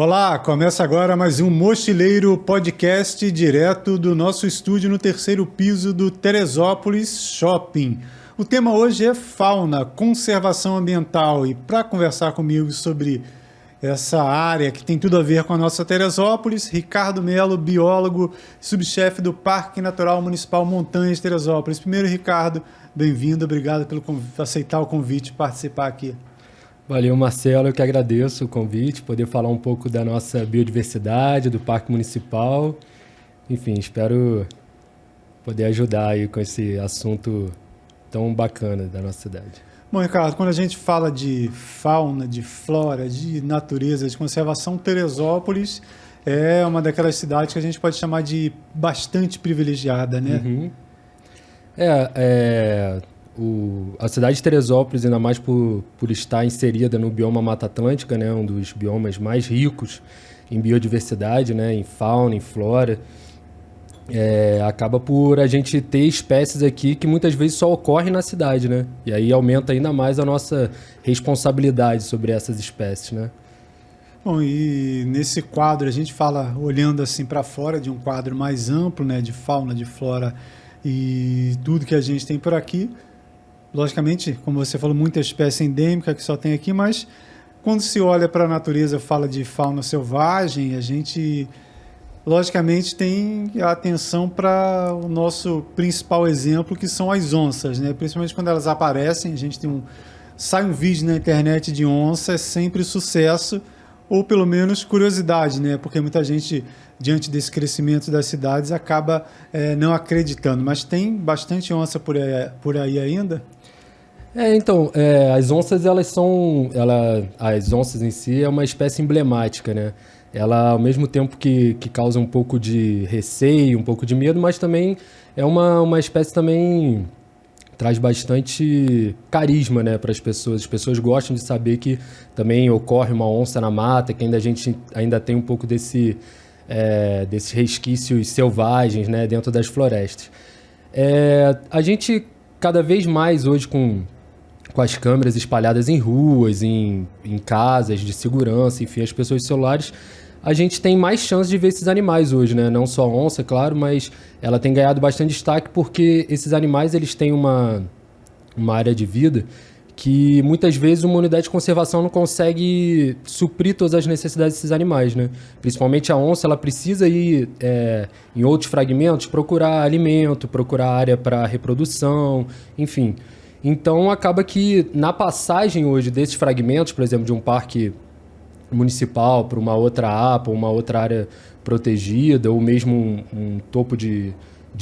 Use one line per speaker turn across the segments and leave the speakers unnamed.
Olá, começa agora mais um Mochileiro Podcast direto do nosso estúdio no terceiro piso do Teresópolis Shopping. O tema hoje é fauna, conservação ambiental e para conversar comigo sobre essa área que tem tudo a ver com a nossa Teresópolis, Ricardo Melo, biólogo, subchefe do Parque Natural Municipal Montanhas Teresópolis. Primeiro, Ricardo, bem-vindo, obrigado por aceitar o convite e participar aqui.
Valeu, Marcelo, eu que agradeço o convite, poder falar um pouco da nossa biodiversidade, do Parque Municipal. Enfim, espero poder ajudar aí com esse assunto tão bacana da nossa cidade.
Bom, Ricardo, quando a gente fala de fauna, de flora, de natureza, de conservação, Teresópolis é uma daquelas cidades que a gente pode chamar de bastante privilegiada, né?
Uhum. A cidade de Teresópolis, ainda mais por estar inserida no bioma Mata Atlântica, né, um dos biomas mais ricos em biodiversidade, né, em fauna, em flora, acaba por a gente ter espécies aqui que muitas vezes só ocorrem na cidade, né? E aí aumenta ainda mais a nossa responsabilidade sobre essas espécies, né?
Bom, e nesse quadro a gente fala olhando assim para fora de um quadro mais amplo, né, de fauna, de flora e tudo que a gente tem por aqui. Logicamente, como você falou, muita espécie endêmica que só tem aqui, mas quando se olha para a natureza, fala de fauna selvagem, a gente, logicamente, tem a atenção para o nosso principal exemplo, que são as onças, né? Principalmente quando elas aparecem, a gente sai um vídeo na internet de onça, é sempre sucesso, ou pelo menos curiosidade, né? Porque muita gente, diante desse crescimento das cidades, acaba não acreditando. Mas tem bastante onça por aí ainda?
As onças, as onças em si é uma espécie emblemática, né? Ela, ao mesmo tempo que causa um pouco de receio, um pouco de medo, mas também é uma espécie também traz bastante carisma, né, para as pessoas. As pessoas gostam de saber que também ocorre uma onça na mata, que a gente ainda tem um pouco desses resquícios selvagens, né, dentro das florestas. A gente, cada vez mais hoje, com as câmeras espalhadas em ruas, em casas de segurança, enfim, as pessoas celulares, a gente tem mais chance de ver esses animais hoje, né? Não só a onça, claro, mas ela tem ganhado bastante destaque porque esses animais, eles têm uma área de vida que muitas vezes uma unidade de conservação não consegue suprir todas as necessidades desses animais, né? Principalmente a onça, ela precisa ir em outros fragmentos procurar alimento, procurar área para reprodução, enfim. Então acaba que na passagem hoje desses fragmentos, por exemplo, de um parque municipal para uma outra APA, uma outra área protegida, ou mesmo um topo de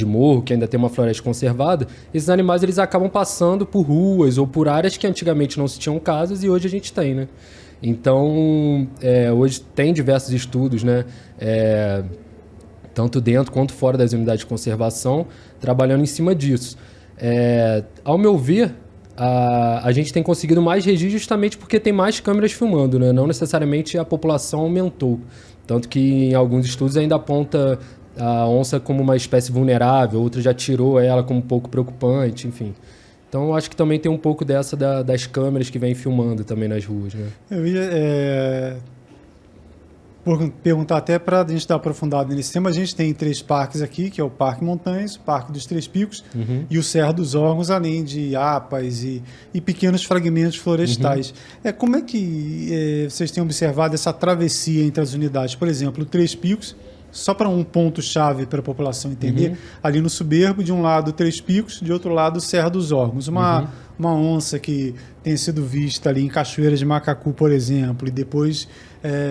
morro que ainda tem uma floresta conservada, esses animais eles acabam passando por ruas ou por áreas que antigamente não se tinham casas e hoje a gente tem, né? Então, hoje tem diversos estudos, né? Tanto dentro quanto fora das unidades de conservação, trabalhando em cima disso. Ao meu ver, a gente tem conseguido mais registros justamente porque tem mais câmeras filmando, né? Não necessariamente a população aumentou. Tanto que em alguns estudos ainda aponta a onça como uma espécie vulnerável, outra já tirou ela como um pouco preocupante, enfim. Então, eu acho que também tem um pouco dessa das câmeras que vêm filmando também nas ruas, né?
Eu ia perguntar até para a gente dar aprofundado nesse tema. A gente tem 3 parques aqui, que é o Parque Montanhas, o Parque dos Três Picos e o Serra dos Órgãos, além de APAs e pequenos fragmentos florestais. Como é que vocês têm observado essa travessia entre as unidades? Por exemplo, o Três Picos, só para um ponto-chave para a população entender, ali no Soberbo, de um lado Três Picos, de outro lado Serra dos Órgãos. Uma onça que tenha sido vista ali em Cachoeira de Macacu, por exemplo, e depois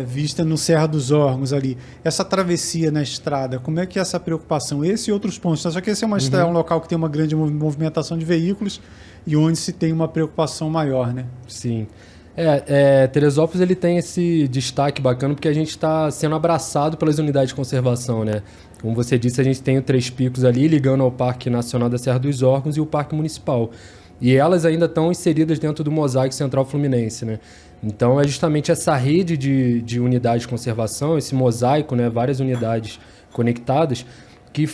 vista no Serra dos Órgãos ali. Essa travessia na estrada, como é que é essa preocupação? Esse e outros pontos. Só que esse é um local que tem uma grande movimentação de veículos e onde se tem uma preocupação maior, né?
Sim. Teresópolis ele tem esse destaque bacana porque a gente está sendo abraçado pelas unidades de conservação, né? Como você disse, a gente tem o Três Picos ali ligando ao Parque Nacional da Serra dos Órgãos e o Parque Municipal. E elas ainda estão inseridas dentro do Mosaico Central Fluminense, né? Então é justamente essa rede de unidades de conservação, esse mosaico, né? Várias unidades conectadas que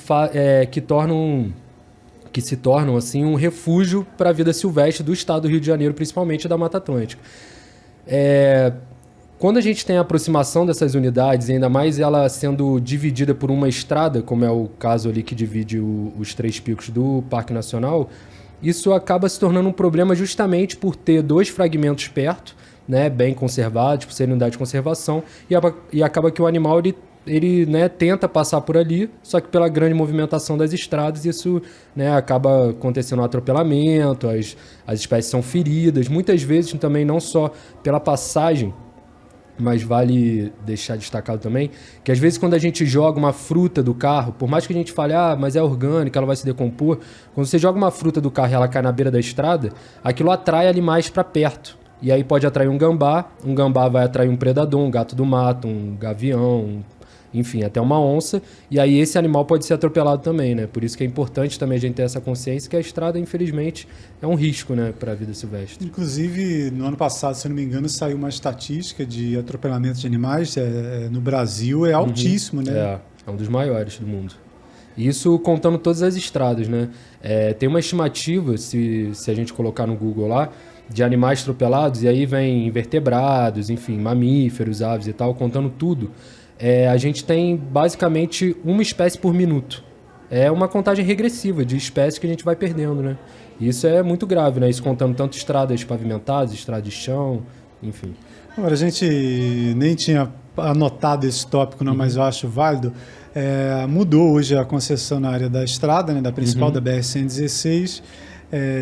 se tornam assim um refúgio para a vida silvestre do estado do Rio de Janeiro, principalmente da Mata Atlântica. Quando a gente tem a aproximação dessas unidades, e ainda mais ela sendo dividida por uma estrada, como é o caso ali que divide os Três Picos do Parque Nacional, isso acaba se tornando um problema justamente por ter 2 fragmentos perto, né, bem conservados, por serem unidade de conservação, e acaba que o animal ele né, tenta passar por ali, só que pela grande movimentação das estradas, isso né, acaba acontecendo um atropelamento, as espécies são feridas, muitas vezes também não só pela passagem, mas vale deixar destacado também, que às vezes quando a gente joga uma fruta do carro, por mais que a gente fale, mas é orgânica, ela vai se decompor, quando você joga uma fruta do carro e ela cai na beira da estrada, aquilo atrai animais para perto. E aí pode atrair um gambá vai atrair um predador, um gato do mato, um gavião, enfim, até uma onça, e aí esse animal pode ser atropelado também, né? Por isso que é importante também a gente ter essa consciência que a estrada, infelizmente, é um risco, né, para a vida silvestre.
Inclusive, no ano passado, se eu não me engano, saiu uma estatística de atropelamento de animais no Brasil, é altíssimo, né?
É um dos maiores do mundo. Isso contando todas as estradas, né? Tem uma estimativa, se a gente colocar no Google lá, de animais atropelados, e aí vem invertebrados, enfim, mamíferos, aves e tal, contando tudo. A gente tem basicamente uma espécie por minuto. É uma contagem regressiva de espécies que a gente vai perdendo, né? E isso é muito grave, né? Isso contando tanto estradas pavimentadas, estradas de chão, enfim.
Agora, a gente nem tinha anotado esse tópico, não, mas eu acho válido. Mudou hoje a concessionária da estrada, né, da principal, da BR-116.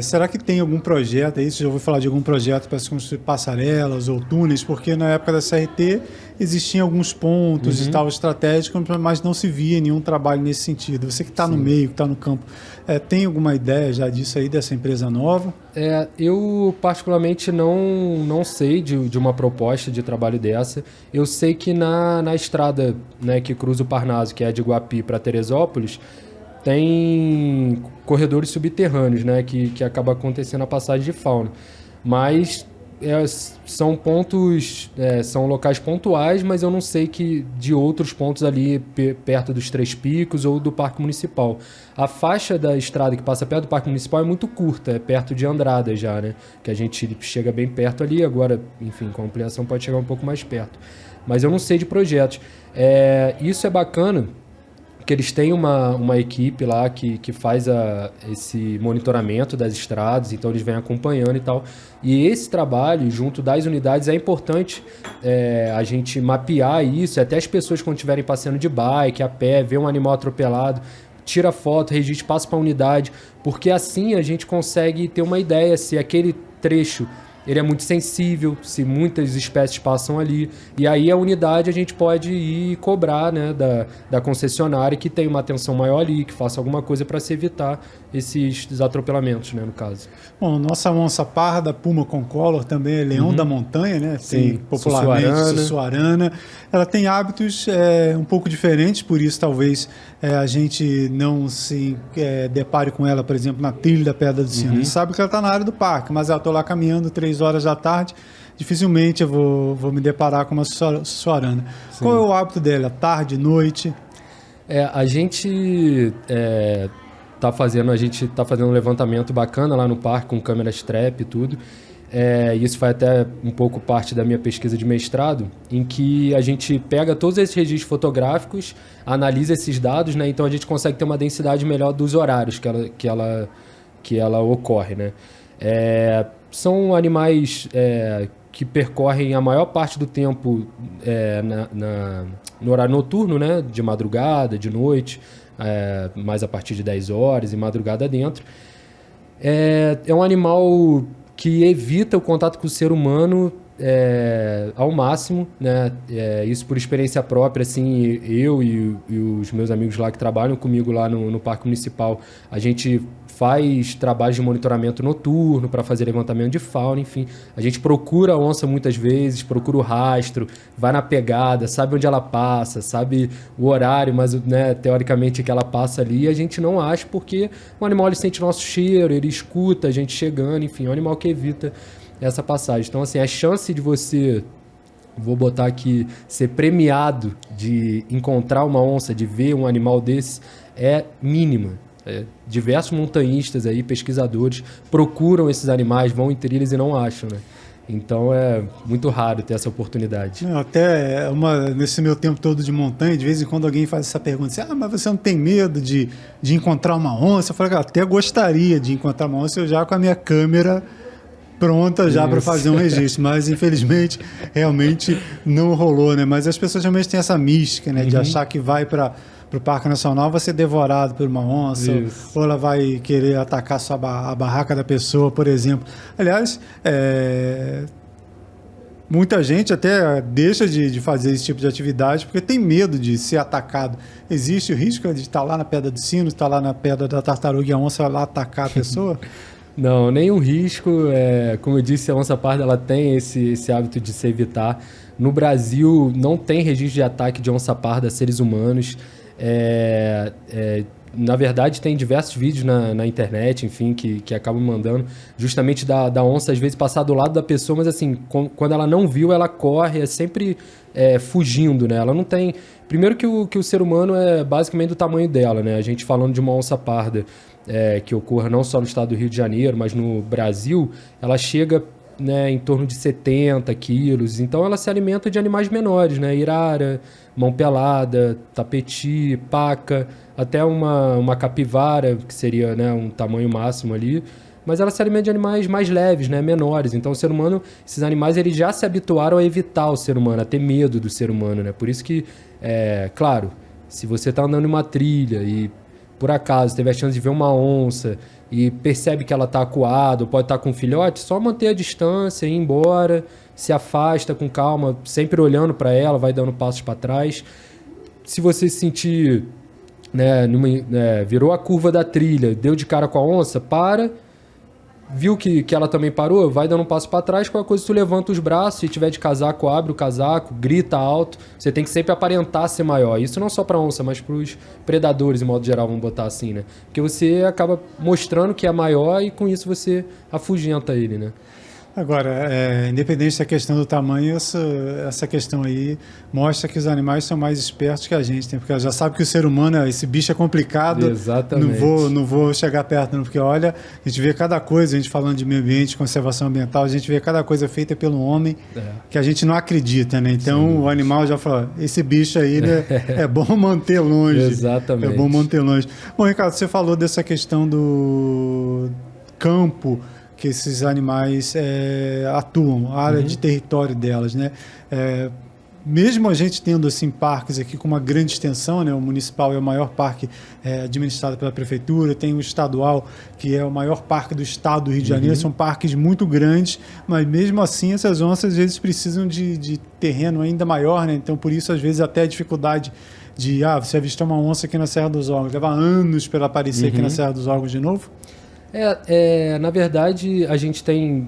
Será que tem algum projeto aí? Você já ouviu falar de algum projeto para se construir passarelas ou túneis? Porque na época da CRT existiam alguns pontos e tal estratégicos, mas não se via nenhum trabalho nesse sentido. Você que está no meio, que está no campo, tem alguma ideia já disso aí, dessa empresa nova?
Eu particularmente não sei de uma proposta de trabalho dessa. Eu sei que na estrada, né, que cruza o Parnaso, que é de Iguape para Teresópolis, tem corredores subterrâneos, né, que acaba acontecendo a passagem de fauna. Mas são pontos, são locais pontuais, mas eu não sei que de outros pontos ali perto dos Três Picos ou do Parque Municipal. A faixa da estrada que passa perto do Parque Municipal é muito curta, é perto de Andrada já, né, que a gente chega bem perto ali, agora, enfim, com a ampliação pode chegar um pouco mais perto. Mas eu não sei de projetos. Isso é bacana, que eles têm uma equipe lá que faz esse monitoramento das estradas, então eles vêm acompanhando e tal. E esse trabalho, junto das unidades, é importante a gente mapear isso, até as pessoas quando estiverem passeando de bike, a pé, ver um animal atropelado, tira foto, registra, passa para a unidade, porque assim a gente consegue ter uma ideia se aquele trecho ele é muito sensível, se muitas espécies passam ali. E aí a unidade a gente pode ir cobrar, né, da concessionária que tem uma atenção maior ali, que faça alguma coisa para se evitar esses atropelamentos, né, no caso.
Bom, nossa onça parda, puma concolor, também é leão da montanha, né? Tem popularmente Sussuarana. Ela tem hábitos um pouco diferentes, por isso talvez a gente não se depare com ela, por exemplo, na trilha da Pedra do Sino. A gente sabe que ela está na área do parque, mas eu estou lá caminhando 3 horas da tarde, dificilmente eu vou me deparar com uma Sussuarana. Qual é o hábito dela? Tarde, noite?
A gente tá fazendo um levantamento bacana lá no parque com câmeras trap e tudo. Isso foi até um pouco parte da minha pesquisa de mestrado, em que a gente pega todos esses registros fotográficos, analisa esses dados, né? Então a gente consegue ter uma densidade melhor dos horários que ela ocorre, né? São animais que percorrem a maior parte do tempo no horário noturno, né? De madrugada, de noite, mais a partir de 10 horas e madrugada dentro. É um animal que evita o contato com o ser humano ao máximo, né? Isso por experiência própria, assim, eu e os meus amigos lá que trabalham comigo lá no Parque Municipal, a gente faz trabalhos de monitoramento noturno para fazer levantamento de fauna, enfim. A gente procura a onça muitas vezes, procura o rastro, vai na pegada, sabe onde ela passa, sabe o horário, mas né, teoricamente que ela passa ali, a gente não acha porque o animal ele sente nosso cheiro, ele escuta a gente chegando, enfim, é um animal que evita essa passagem. Então, assim, a chance de você, vou botar aqui, ser premiado de encontrar uma onça, de ver um animal desse, é mínima. Diversos montanhistas aí, pesquisadores, procuram esses animais, vão em trilhas e não acham, né? Então é muito raro ter essa oportunidade.
Até nesse meu tempo todo de montanha, de vez em quando alguém faz essa pergunta assim, mas você não tem medo de encontrar uma onça? Eu falo, até gostaria de encontrar uma onça, eu já com a minha câmera pronta já para fazer um registro, mas infelizmente realmente não rolou, né? Mas as pessoas realmente têm essa mística, né? De achar que vai para o Parque Nacional vai ser devorado por uma onça, ou ela vai querer atacar a barraca da pessoa, por exemplo. Aliás, muita gente até deixa de fazer esse tipo de atividade porque tem medo de ser atacado. Existe o risco de estar lá na Pedra do Sino, estar lá na Pedra da Tartaruga e a onça lá atacar a pessoa?
Não, nenhum risco. Como eu disse, a onça-parda ela tem esse hábito de se evitar. No Brasil, não tem registro de ataque de onça-parda a seres humanos. Na verdade, tem diversos vídeos na internet, enfim, que acabam mandando justamente da onça, às vezes, passar do lado da pessoa, mas assim, quando ela não viu, ela corre, é sempre fugindo, né? Ela não tem... Primeiro que o ser humano é basicamente do tamanho dela, né? A gente falando de uma onça-parda que ocorra não só no estado do Rio de Janeiro, mas no Brasil, ela chega, né, em torno de 70 quilos. Então, ela se alimenta de animais menores, né? Irara, mão pelada, tapeti, paca, até uma capivara, que seria, né, um tamanho máximo ali. Mas ela se alimenta de animais mais leves, né, menores. Então, o ser humano, esses animais, eles já se habituaram a evitar o ser humano, a ter medo do ser humano, né? Por isso que, claro, se você está andando em uma trilha e por acaso teve a chance de ver uma onça e percebe que ela está acuada ou pode estar com um filhote, só manter a distância, ir embora, se afasta com calma, sempre olhando para ela, vai dando passos para trás. Se você se sentir, né, virou a curva da trilha, deu de cara com a onça, viu que ela também parou, vai dando um passo para trás, qualquer coisa tu levanta os braços, se tiver de casaco, abre o casaco, grita alto. Você tem que sempre aparentar ser maior. Isso não só para onça, mas para os predadores, de modo geral, vamos botar assim, né? Porque você acaba mostrando que é maior e com isso você afugenta ele, né?
Agora, independente da questão do tamanho, essa questão aí mostra que os animais são mais espertos que a gente, né? Porque ela já sabe que o ser humano, esse bicho é complicado.
Exatamente.
Não vou chegar perto, não, porque olha, a gente vê cada coisa, a gente falando de meio ambiente, conservação ambiental, a gente vê cada coisa feita pelo homem que a gente não acredita, né? Então, sim, o animal já fala, esse bicho aí, né, é bom manter longe.
Exatamente.
É bom manter longe. Bom, Ricardo, você falou dessa questão do campo, que esses animais atuam, a área de território delas, né? Mesmo a gente tendo assim parques aqui com uma grande extensão, né? O municipal é o maior parque administrado pela prefeitura, tem o estadual, que é o maior parque do estado do Rio de Janeiro, são parques muito grandes, mas mesmo assim essas onças às vezes precisam de terreno ainda maior, né? Então por isso às vezes até a dificuldade de você avistar uma onça aqui na Serra dos Órgãos, leva anos para ela aparecer aqui na Serra dos Órgãos de novo?
Na verdade, a gente tem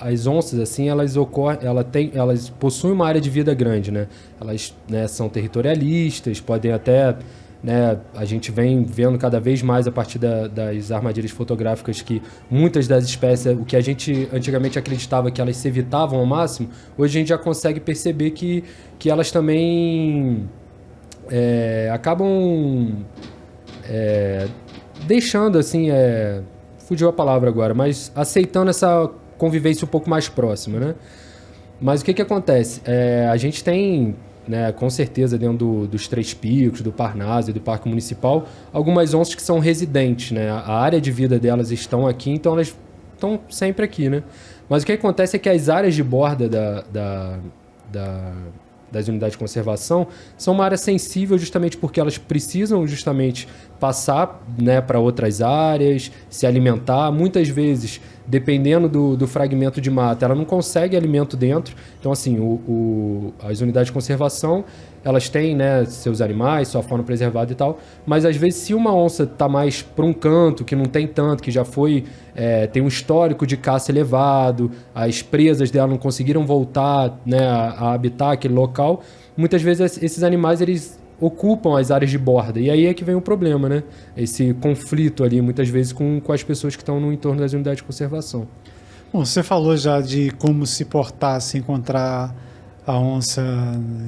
as onças, assim, elas possuem uma área de vida grande, né? Elas, né, são territorialistas, podem até, né, a gente vem vendo cada vez mais a partir das armadilhas fotográficas que muitas das espécies, o que a gente antigamente acreditava que elas se evitavam ao máximo, hoje a gente já consegue perceber que elas também acabam deixando, assim, fugiu a palavra agora, mas aceitando essa convivência um pouco mais próxima, né? Mas o que acontece? A gente tem, né, com certeza, dentro dos Três Picos, do Parnaso e do Parque Municipal, algumas onças que são residentes, né? A área de vida delas estão aqui, então elas estão sempre aqui, né? Mas o que acontece é que as áreas de borda das unidades de conservação são uma área sensível justamente porque elas precisam justamente passar, né, para outras áreas, se alimentar. Muitas vezes, dependendo do fragmento de mata, ela não consegue alimento dentro. Então, assim, as unidades de conservação, elas têm, né, seus animais, sua fauna preservada e tal, mas às vezes se uma onça está mais para um canto, que não tem tanto, que já foi, tem um histórico de caça elevado, as presas dela não conseguiram voltar, né, a habitar aquele local, muitas vezes esses animais eles ocupam as áreas de borda, e aí é que vem o problema, né? Esse conflito ali, muitas vezes, com as pessoas que estão no entorno das unidades de conservação.
Bom, você falou já de como se portar, se encontrar a onça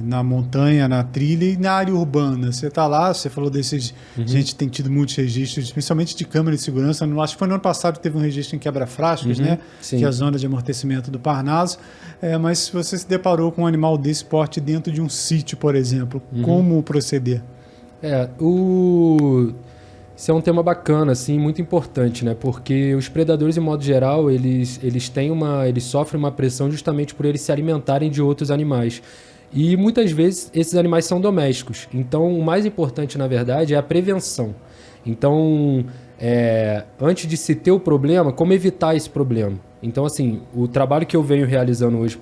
na montanha, na trilha e na área urbana. Você está lá, você falou desses... Gente tem tido muitos registros, principalmente de câmera de segurança. Acho que foi no ano passado que teve um registro em quebra-frascos, né?
Sim.
Que é a zona de amortecimento do Parnaso. Mas se você se deparou com um animal desse porte dentro de um sítio, por exemplo, como proceder?
Isso é um tema bacana, assim, muito importante, né? Porque os predadores, de modo geral, eles sofrem uma pressão justamente por eles se alimentarem de outros animais. E muitas vezes esses animais são domésticos. Então, o mais importante, na verdade, é a prevenção. Então, antes de se ter o problema, como evitar esse problema? Então, assim, o trabalho que eu venho realizando hoje,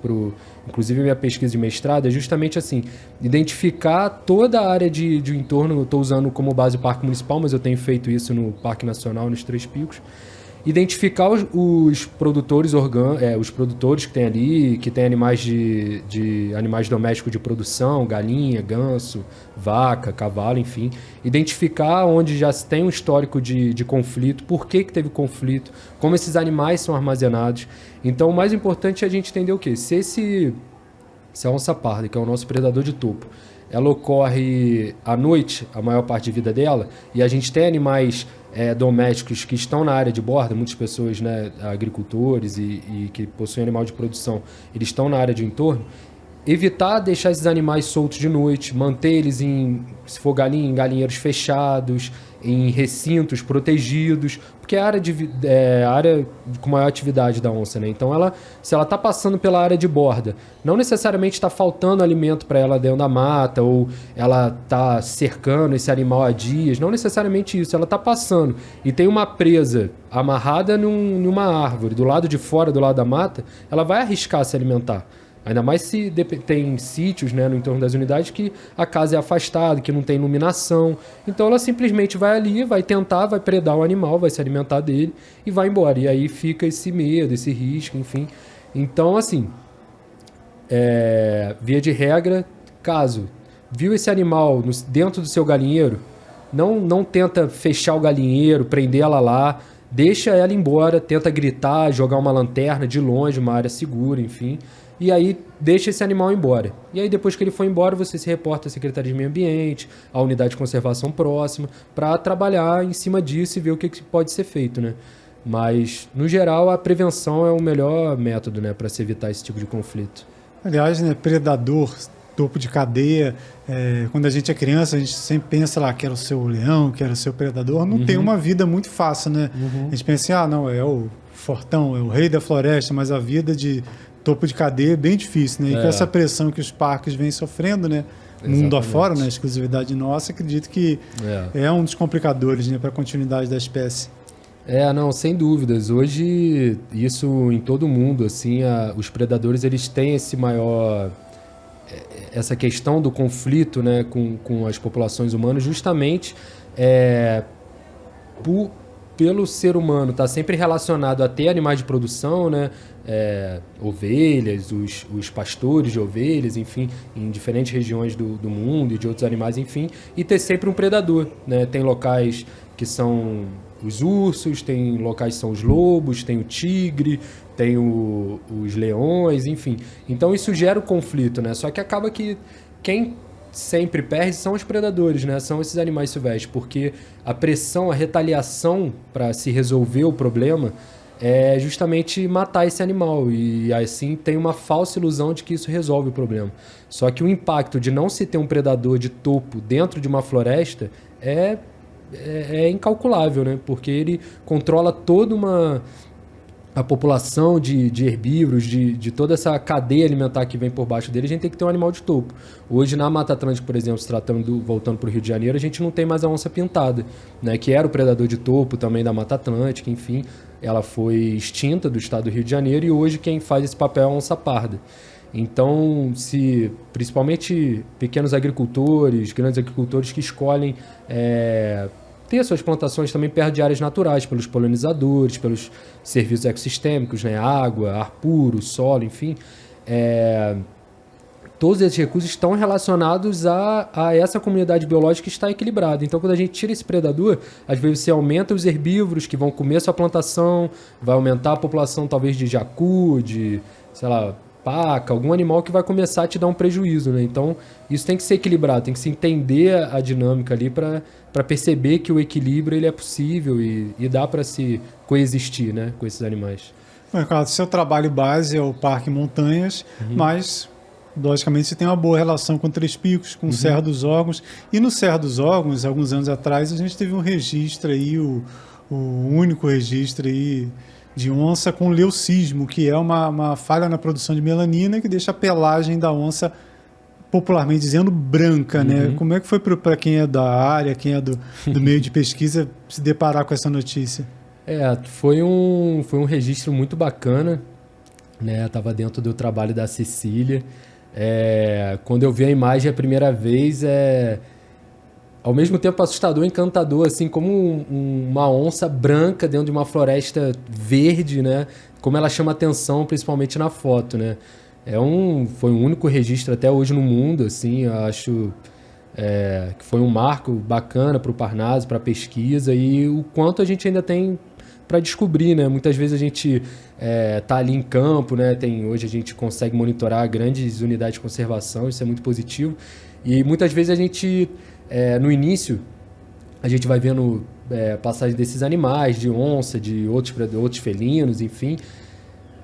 inclusive minha pesquisa de mestrado, é justamente assim, identificar toda a área de entorno. Eu estou usando como base o Parque Municipal, mas eu tenho feito isso no Parque Nacional, nos Três Picos. Identificar os produtores os produtores que tem ali, que tem animais animais domésticos de produção, galinha, ganso, vaca, cavalo, enfim. Identificar onde já se tem um histórico de conflito, por que teve conflito, como esses animais são armazenados. Então, o mais importante é a gente entender o quê? Se a onça parda, que é o nosso predador de topo, ela ocorre à noite, a maior parte de vida dela, e a gente tem animais domésticos que estão na área de borda, muitas pessoas, né, agricultores e que possuem animal de produção, eles estão na área de entorno, evitar deixar esses animais soltos de noite, manter eles se for galinha, em galinheiros fechados, em recintos protegidos, porque é a área com maior atividade da onça, né? Então, se ela está passando pela área de borda, não necessariamente está faltando alimento para ela dentro da mata, ou ela está cercando esse animal há dias, não necessariamente isso. Ela está passando e tem uma presa amarrada numa árvore, do lado de fora, do lado da mata, ela vai arriscar se alimentar. Ainda mais se tem sítios, né, no entorno das unidades que a casa é afastada, que não tem iluminação. Então ela simplesmente vai ali, vai tentar, vai predar o animal, vai se alimentar dele e vai embora. E aí fica esse medo, esse risco, enfim. Então, assim, via de regra, caso viu esse animal dentro do seu galinheiro, não tenta fechar o galinheiro, prender ela lá, deixa ela embora, tenta gritar, jogar uma lanterna de longe, uma área segura, enfim. E aí deixa esse animal embora. E aí depois que ele for embora, você se reporta à Secretaria de Meio Ambiente, à unidade de conservação próxima, para trabalhar em cima disso e ver o que pode ser feito, né? Mas, no geral, a prevenção é o melhor método, né, para se evitar esse tipo de conflito.
Aliás, né, predador, topo de cadeia, quando a gente é criança, a gente sempre pensa lá, quero ser o leão, quero ser o predador. Não tem uma vida muito fácil, né? A gente pensa assim, não, é o fortão, é o rei da floresta, mas a vida de topo de cadeia é bem difícil, né? E com essa pressão que os parques vêm sofrendo, né?
Exatamente.
Mundo afora, né? Exclusividade nossa, acredito que é um dos complicadores, né, para a continuidade da espécie.
Não, sem dúvidas. Hoje, isso em todo o mundo, assim, os predadores, eles têm essa questão do conflito, né, com as populações humanas, justamente pelo ser humano estar sempre relacionado a ter animais de produção, né, ovelhas, os pastores de ovelhas, enfim, em diferentes regiões do mundo e de outros animais, enfim, e ter sempre um predador, né? Tem locais que são os ursos, tem locais que são os lobos, tem o tigre, tem os leões, enfim. Então isso gera o conflito, né? Só que acaba que quem sempre perde são os predadores, né? São esses animais silvestres, porque a pressão, a retaliação para se resolver o problema é justamente matar esse animal, e assim tem uma falsa ilusão de que isso resolve o problema. Só que o impacto de não se ter um predador de topo dentro de uma floresta é incalculável, né? Porque ele controla toda a população de herbívoros, de toda essa cadeia alimentar que vem por baixo dele. A gente tem que ter um animal de topo. Hoje, na Mata Atlântica, por exemplo, voltando para o Rio de Janeiro, a gente não tem mais a onça pintada, né? Que era o predador de topo também da Mata Atlântica, enfim. Ela foi extinta do estado do Rio de Janeiro e hoje quem faz esse papel é a onça parda. Então, principalmente pequenos agricultores, grandes agricultores que escolhem ter suas plantações também perto de áreas naturais, pelos polinizadores, pelos serviços ecossistêmicos, né? Água, ar puro, solo, enfim. Todos esses recursos estão relacionados a essa comunidade biológica que está equilibrada. Então, quando a gente tira esse predador, às vezes você aumenta os herbívoros que vão comer sua plantação, vai aumentar a população talvez de jacu, de, sei lá, paca, algum animal que vai começar a te dar um prejuízo, né? Então, isso tem que ser equilibrado, tem que se entender a dinâmica ali para perceber que o equilíbrio ele é possível e dá para se coexistir, né, com esses animais.
Ricardo, seu trabalho base é o Parque Montanhas, mas logicamente você tem uma boa relação com Três Picos, com o Serra dos Órgãos. E no Serra dos Órgãos, alguns anos atrás, a gente teve um registro aí, o único registro aí de onça com leucismo, que é uma falha na produção de melanina que deixa a pelagem da onça, popularmente dizendo, branca, né? Como é que foi para quem é da área, quem é do meio de pesquisa, se deparar com essa notícia?
Foi um registro muito bacana, né? Estava dentro do trabalho da Cecília. Quando eu vi a imagem a primeira vez, ao mesmo tempo assustador, encantador, assim, como uma onça branca dentro de uma floresta verde, né? Como ela chama atenção, principalmente na foto, né? Foi um único registro até hoje no mundo, assim, eu acho que foi um marco bacana para o Parnaso, para a pesquisa, e o quanto a gente ainda tem para descobrir, né? Muitas vezes a gente tá ali em campo, né? Hoje a gente consegue monitorar grandes unidades de conservação, isso é muito positivo. E muitas vezes a gente, no início, a gente vai vendo passagem desses animais, de onça, de outros felinos, enfim.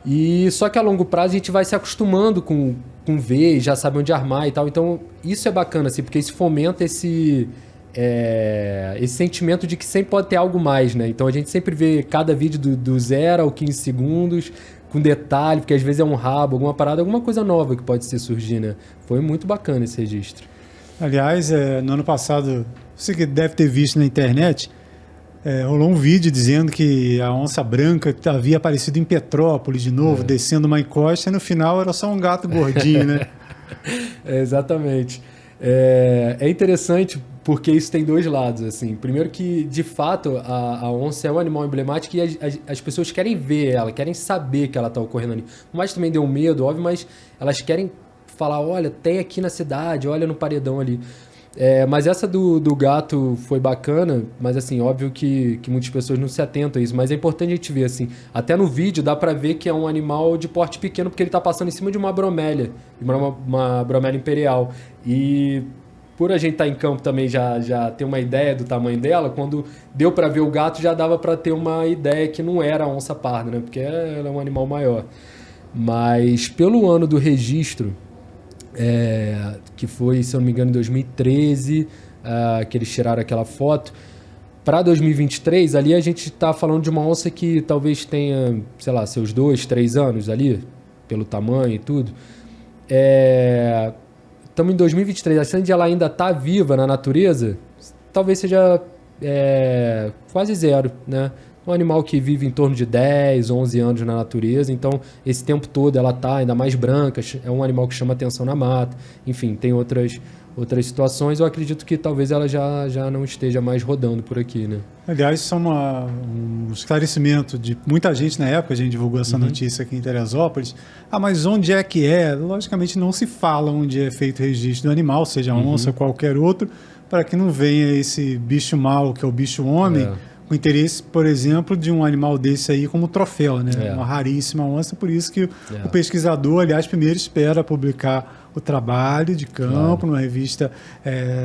E só que a longo prazo a gente vai se acostumando com ver, já sabe onde armar e tal. Então isso é bacana, assim, porque isso fomenta esse sentimento de que sempre pode ter algo mais, né? Então a gente sempre vê cada vídeo do 0 ao 15 segundos, com detalhe, porque às vezes é um rabo, alguma parada, alguma coisa nova que pode surgir, né? Foi muito bacana esse registro.
Aliás, no ano passado, você que deve ter visto na internet, rolou um vídeo dizendo que a onça branca havia aparecido em Petrópolis de novo, descendo uma encosta, e no final era só um gato gordinho, né?
Exatamente. É interessante porque isso tem dois lados, assim. Primeiro que, de fato, a onça é um animal emblemático e as pessoas querem ver ela, querem saber que ela está ocorrendo ali. Mas também deu medo, óbvio, mas elas querem falar, olha, tem aqui na cidade, olha no paredão ali. Mas essa do gato foi bacana, mas assim, óbvio que muitas pessoas não se atentam a isso, mas é importante a gente ver, assim, até no vídeo dá pra ver que é um animal de porte pequeno, porque ele tá passando em cima de uma bromélia, uma bromélia imperial, e por a gente estar em campo também já ter uma ideia do tamanho dela, quando deu pra ver o gato já dava pra ter uma ideia que não era a onça parda, né, porque ela é um animal maior. Mas pelo ano do registro, que foi, se eu não me engano, em 2013, que eles tiraram aquela foto. Para 2023, ali a gente está falando de uma onça que talvez tenha, sei lá, seus 2, 3 anos ali, pelo tamanho e tudo. Estamos em 2023, a chance de ela ainda estar viva na natureza, talvez seja quase zero, né? Um animal que vive em torno de 10, 11 anos na natureza, então esse tempo todo ela está ainda mais branca, é um animal que chama atenção na mata, enfim, tem outras situações. Eu acredito que talvez ela já não esteja mais rodando por aqui, né?
Aliás, isso é um esclarecimento de muita gente na época, a gente divulgou essa notícia aqui em Teresópolis. Mas onde é que é? Logicamente não se fala onde é feito o registro do animal, seja onça ou qualquer outro, para que não venha esse bicho mau, que é o bicho homem, com interesse, por exemplo, de um animal desse aí como troféu, né? Uma raríssima onça, por isso que o pesquisador, aliás, primeiro espera publicar o trabalho de campo numa revista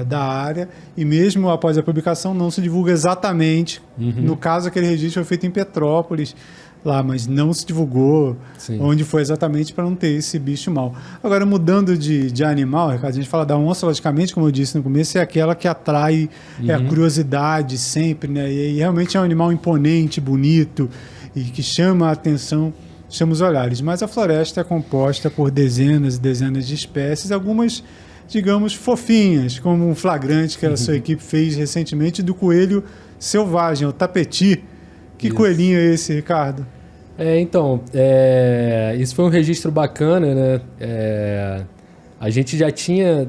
da área, e mesmo após a publicação não se divulga exatamente. No caso, aquele registro foi feito em Petrópolis, lá, mas não se divulgou onde foi exatamente para não ter esse bicho mau. Agora, mudando de animal, Ricardo, a gente fala da onça, logicamente, como eu disse no começo, é aquela que atrai a curiosidade sempre, né? E realmente é um animal imponente, bonito e que chama a atenção, chama os olhares. Mas a floresta é composta por dezenas e dezenas de espécies, algumas, digamos, fofinhas, como um flagrante que a sua equipe fez recentemente do coelho selvagem, o tapeti. Que Isso. Coelhinho é esse, Ricardo?
Isso foi um registro bacana, né? A gente já tinha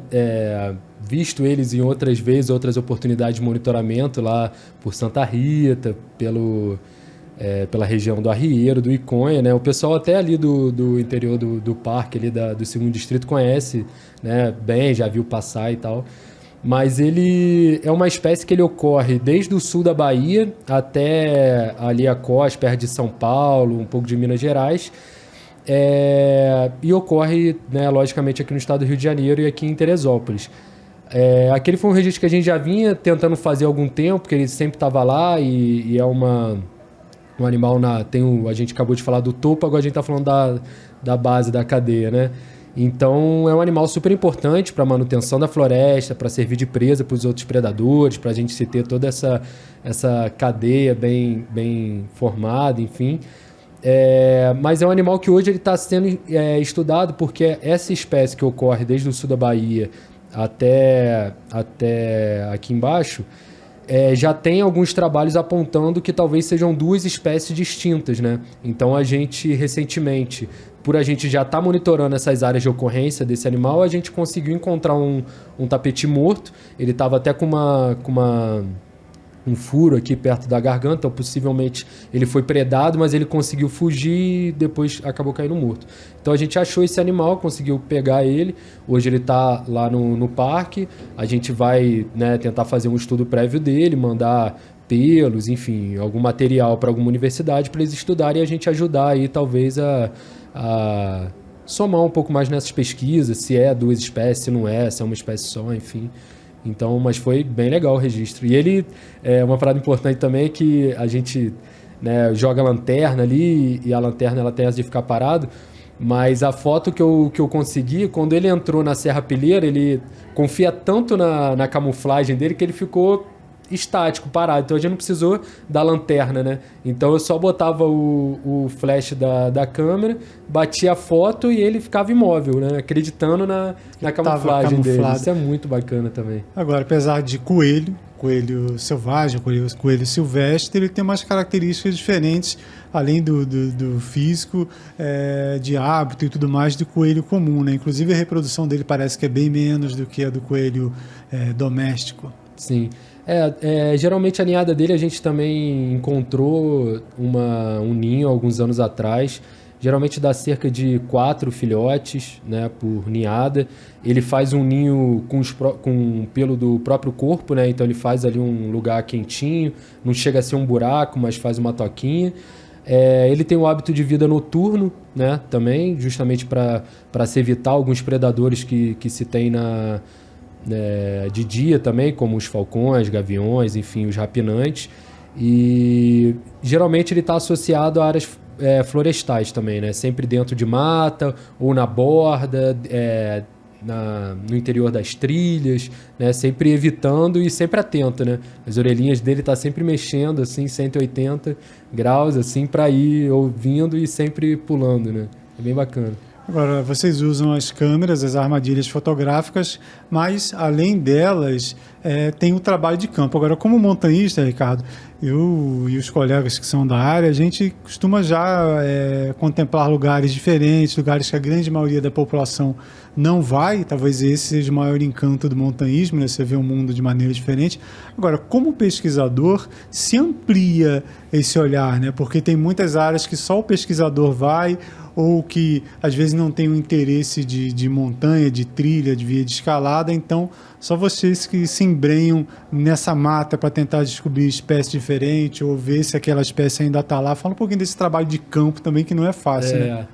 visto eles em outras vezes, outras oportunidades de monitoramento lá por Santa Rita, pela região do Arrieiro, do Iconha, né? O pessoal até ali do interior do parque, ali do 2º Distrito, conhece, né, bem, já viu passar e tal. Mas ele é uma espécie que ele ocorre desde o sul da Bahia até ali a costa, perto de São Paulo, um pouco de Minas Gerais. E ocorre, né, logicamente, aqui no estado do Rio de Janeiro e aqui em Teresópolis. Aquele foi um registro que a gente já vinha tentando fazer há algum tempo, porque ele sempre estava lá e é um animal a gente acabou de falar do topo, agora a gente está falando da base da cadeia, né? Então é um animal super importante para a manutenção da floresta, para servir de presa para os outros predadores, para a gente se ter toda essa cadeia bem formada, enfim. Mas é um animal que hoje ele está sendo estudado porque essa espécie que ocorre desde o sul da Bahia até aqui embaixo, já tem alguns trabalhos apontando que talvez sejam duas espécies distintas, né? Então a gente recentemente, por a gente já estar monitorando essas áreas de ocorrência desse animal, a gente conseguiu encontrar um tapeti morto. Ele estava até com um furo aqui perto da garganta, então possivelmente ele foi predado, mas ele conseguiu fugir e depois acabou caindo morto. Então a gente achou esse animal, conseguiu pegar ele, hoje ele está lá no parque, a gente vai, né, tentar fazer um estudo prévio dele, mandar pelos, enfim, algum material para alguma universidade para eles estudarem e a gente ajudar aí talvez a somar um pouco mais nessas pesquisas, se é duas espécies, se não é, se é uma espécie só, enfim. Então, mas foi bem legal o registro. E ele, uma parada importante também é que a gente, né, joga a lanterna ali e a lanterna ela tem essa de ficar parado, mas a foto que eu consegui, quando ele entrou na Serrapilheira, ele confia tanto na camuflagem dele que ele ficou estático, parado. Então a gente não precisou da lanterna, né? Então eu só botava o flash da câmera, batia a foto e ele ficava imóvel, né? Acreditando na camuflagem dele. Isso é muito bacana também.
Agora, apesar de coelho selvagem, coelho silvestre, ele tem umas características diferentes, além do físico, de hábito e tudo mais, do coelho comum, né? Inclusive a reprodução dele parece que é bem menos do que a do coelho doméstico.
Sim. Geralmente a ninhada dele a gente também encontrou um ninho alguns anos atrás. Geralmente dá cerca de 4 filhotes, né, por ninhada. Ele faz um ninho com pelo do próprio corpo, né? Então ele faz ali um lugar quentinho. Não chega a ser um buraco, mas faz uma toquinha. Ele tem o hábito de vida noturno, né, também, justamente para se evitar alguns predadores que se tem de dia também, como os falcões, gaviões, enfim, os rapinantes. E geralmente ele está associado a áreas florestais também, né? Sempre dentro de mata ou na borda, no interior das trilhas, né? Sempre evitando e sempre atento, né? As orelhinhas dele tá sempre mexendo assim 180 graus assim para ir ouvindo e sempre pulando, né? É bem bacana.
Agora, vocês usam as câmeras, as armadilhas fotográficas, mas, além delas, tem o trabalho de campo. Agora, como montanhista, Ricardo, eu e os colegas que são da área, a gente costuma já contemplar lugares diferentes, lugares que a grande maioria da população não vai. Talvez esse seja o maior encanto do montanhismo, né? Você vê o mundo de maneira diferente. Agora, como pesquisador, se amplia esse olhar, né? Porque tem muitas áreas que só o pesquisador vai, ou que às vezes não tem o interesse de montanha, de trilha, de via de escalada, então só vocês que se embrenham nessa mata para tentar descobrir espécie diferente ou ver se aquela espécie ainda está lá. Fala um pouquinho desse trabalho de campo também, que não é fácil, né?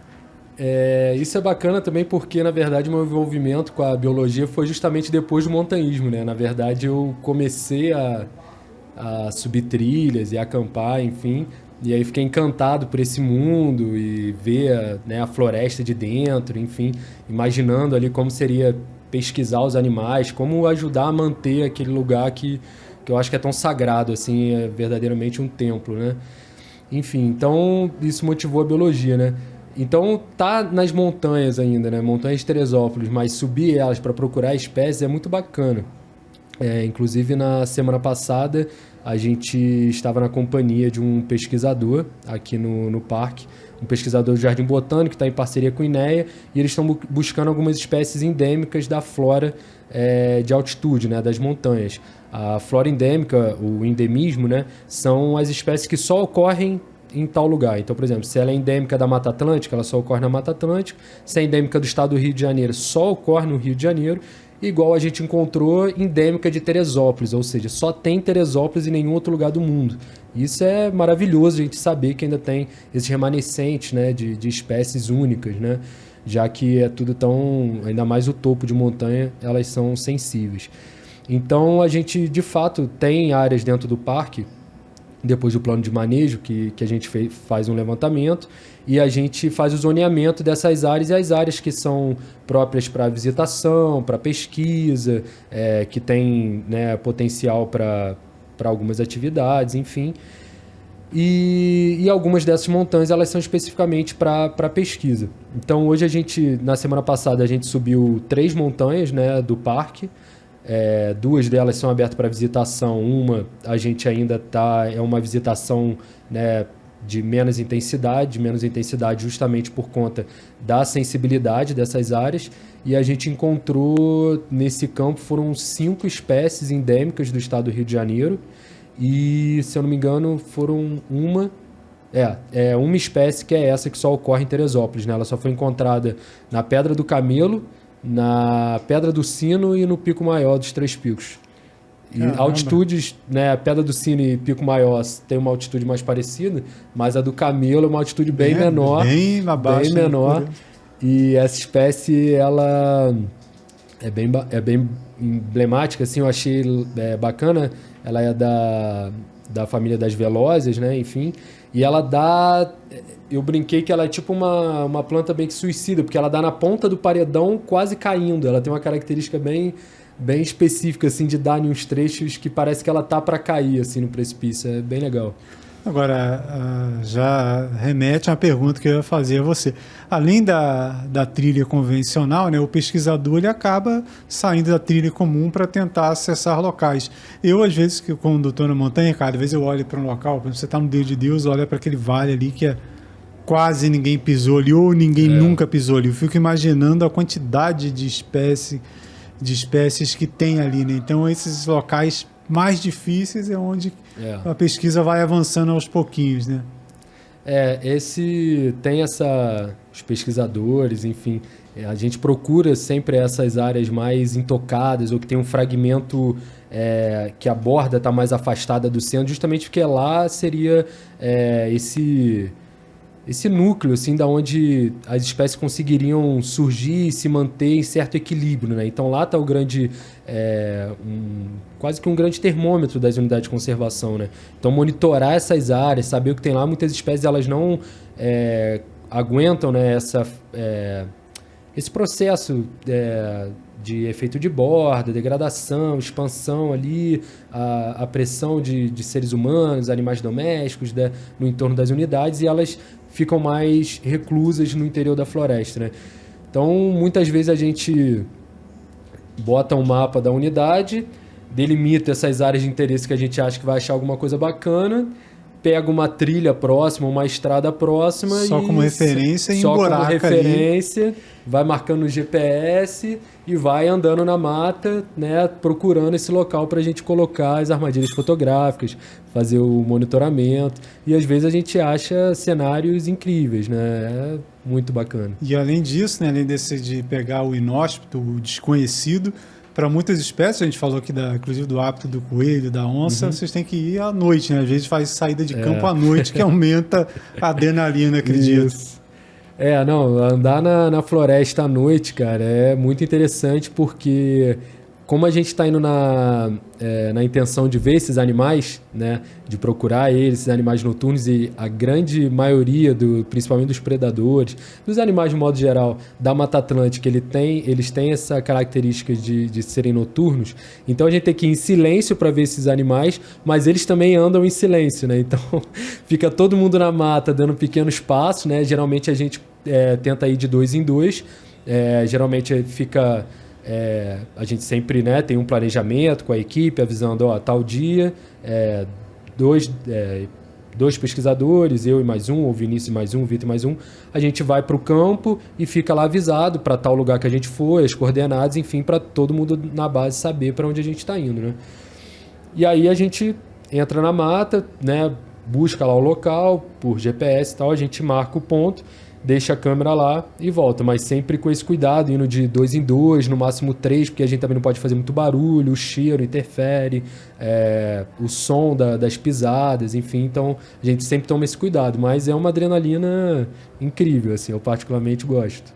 Isso é bacana também porque, na verdade, meu envolvimento com a biologia foi justamente depois do montanhismo, né? Na verdade, eu comecei a subir trilhas e acampar, enfim. E aí fiquei encantado por esse mundo e ver, né, a floresta de dentro, enfim, imaginando ali como seria pesquisar os animais, como ajudar a manter aquele lugar que eu acho que é tão sagrado, assim, é verdadeiramente um templo, né? Enfim, então isso motivou a biologia, né? Então tá nas montanhas ainda, né? Montanhas de Teresópolis, mas subir elas para procurar espécies é muito bacana. Inclusive na semana passada a gente estava na companhia de um pesquisador aqui no parque, um pesquisador do Jardim Botânico que está em parceria com o INEA, e eles estão buscando algumas espécies endêmicas da flora de altitude, né, das montanhas. A flora endêmica, o endemismo, né, são as espécies que só ocorrem em tal lugar. Então, por exemplo, se ela é endêmica da Mata Atlântica, ela só ocorre na Mata Atlântica. Se é endêmica do estado do Rio de Janeiro, só ocorre no Rio de Janeiro. igual a gente encontrou endêmica de Teresópolis, ou seja, só tem Teresópolis e nenhum outro lugar do mundo. Isso é maravilhoso a gente saber que ainda tem esses remanescentes, né, de espécies únicas, né, já que é tudo tão, ainda mais o topo de montanha, elas são sensíveis. Então a gente de fato tem áreas dentro do parque, depois do plano de manejo, que a gente faz um levantamento e a gente faz o zoneamento dessas áreas, e as áreas que são próprias para visitação, para pesquisa, que tem, né, potencial para algumas atividades, enfim. E algumas dessas montanhas elas são especificamente para pesquisa. Então hoje na semana passada a gente subiu 3 montanhas, né, do parque. 2 delas são abertas para visitação, uma a gente ainda é uma visitação, né, de menos intensidade justamente por conta da sensibilidade dessas áreas, e a gente encontrou nesse campo, foram 5 espécies endêmicas do estado do Rio de Janeiro, e se eu não me engano foram uma espécie que é essa que só ocorre em Teresópolis, né? Ela só foi encontrada na Pedra do Camelo, na Pedra do Sino e no Pico Maior dos Três Picos. E altitudes, né, a Pedra do Sino e Pico Maior tem uma altitude mais parecida, mas a do Camelo é uma altitude bem menor.
Bem abaixo.
Bem menor. E essa espécie, ela é bem emblemática, assim, eu achei bacana. Ela é da família das velózias, né, enfim. E ela dá... Eu brinquei que ela é tipo uma planta bem que suicida, porque ela dá na ponta do paredão quase caindo. Ela tem uma característica bem específica, assim, de dar em uns trechos que parece que ela tá para cair, assim, no precipício. É bem legal.
Agora, já remete a uma pergunta que eu ia fazer a você. Além da trilha convencional, né, o pesquisador ele acaba saindo da trilha comum para tentar acessar locais. Eu, às vezes, quando estou na montanha, cara, às vezes eu olho para um local, quando você está no Dedo de Deus, olha para aquele vale ali que quase ninguém pisou ali, ou ninguém nunca pisou ali. Eu fico imaginando a quantidade de espécies que tem ali, né? Então, esses locais mais difíceis é onde a pesquisa vai avançando aos pouquinhos, né?
Os pesquisadores, enfim, a gente procura sempre essas áreas mais intocadas ou que tem um fragmento que a borda está mais afastada do centro, justamente porque lá seria esse núcleo, assim, da onde as espécies conseguiriam surgir e se manter em certo equilíbrio, né? Então lá está o grande, quase que um grande termômetro das unidades de conservação, né? Então monitorar essas áreas, saber o que tem lá, muitas espécies elas não aguentam, né, esse processo de efeito de borda, degradação, expansão ali, a pressão de seres humanos, animais domésticos, né, no entorno das unidades, e elas ficam mais reclusas no interior da floresta, né? Então, muitas vezes a gente bota um mapa da unidade, delimita essas áreas de interesse que a gente acha que vai achar alguma coisa bacana, pega uma trilha próxima, uma estrada próxima
só como referência e emburaca ali.
Vai marcando no GPS e vai andando na mata, né, procurando esse local para a gente colocar as armadilhas fotográficas, fazer o monitoramento, e às vezes a gente acha cenários incríveis, né? É muito bacana.
E além disso, né, além de pegar o inóspito, o desconhecido, para muitas espécies, a gente falou aqui inclusive do hábito do coelho, da onça, vocês têm que ir à noite, né? Às vezes faz saída de campo à noite, que aumenta a adrenalina, acredito.
Isso. Andar na floresta à noite, cara, é muito interessante, porque como a gente está indo na intenção de ver esses animais, né, de procurar esses animais noturnos, e a grande maioria, principalmente dos predadores, dos animais de modo geral, da Mata Atlântica, eles têm essa característica de serem noturnos, então a gente tem que ir em silêncio para ver esses animais, mas eles também andam em silêncio, né? Então fica todo mundo na mata dando pequenos passos, né? Geralmente a gente tenta ir de 2 em 2, geralmente fica... a gente sempre, né, tem um planejamento com a equipe, avisando, tal dia, dois pesquisadores, eu e mais um, ou Vinícius e mais um, Vitor e mais um, a gente vai para o campo e fica lá avisado para tal lugar que a gente for, as coordenadas, enfim, para todo mundo na base saber para onde a gente está indo, né? E aí a gente entra na mata, né, busca lá o local por GPS e tal, a gente marca o ponto. deixa a câmera lá e volta, mas sempre com esse cuidado, indo de 2 em 2, no máximo 3, porque a gente também não pode fazer muito barulho, o cheiro interfere, o som das pisadas, enfim, então a gente sempre toma esse cuidado, mas é uma adrenalina incrível, assim, eu particularmente gosto.